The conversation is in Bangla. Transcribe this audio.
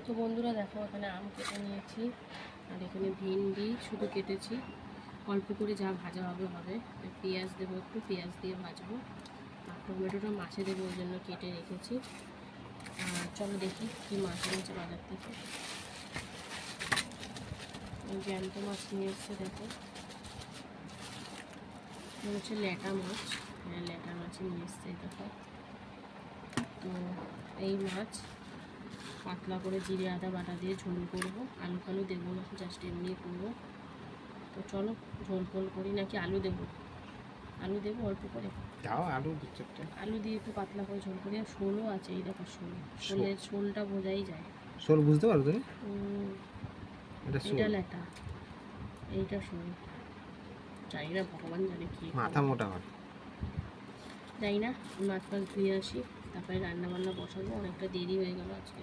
তো বন্ধুরা দেখো, এখানে আম কেটে নিয়েছি আর এখানে ভিন্ডি শুধু কেটেছি, অল্প করে যা ভাজা হবে হবে। পেঁয়াজ দেবো, একটু পেঁয়াজ দিয়ে ভাজবো, আর টমেটোটা মাছে দেবো, ওই জন্য কেটে রেখেছি। আর চলো দেখি কী মাছ এনেছে বাজার থেকে। জ্যান্ত মাছ নিয়ে এসছে, দেখো হচ্ছে ল্যাটা মাছ। হ্যাঁ, ল্যাটা মাছই নিয়ে এসছে দেখো। তো এই মাছ পাতলা করে জিরে আদা বাটা দিয়ে ঝোল করবো, আলু ফালু দেবো না, জাস্ট এমনি করবো। তো চলো ঝোল ফোল করি, নাকি আলু দেবো? আলু দেবো অল্প করে, দাও আলু দু চারটে, আলু দিয়ে একটু পাতলা করে ঝোল করি। আর শোলও আছে, এই দেখো শোলটা বোঝাই যায়। শোল বুঝতে পারো তুমি? এটা ল্যাটা, এইটা শোল। জানি না, ভগবান জানে কি, মাথা মোটা হয়। জানি না। মাছ ফাছ ধুয়ে আসি, তারপরে রান্না বান্না বসাবো, অনেকটা দেরি হয়ে গেল আজকে।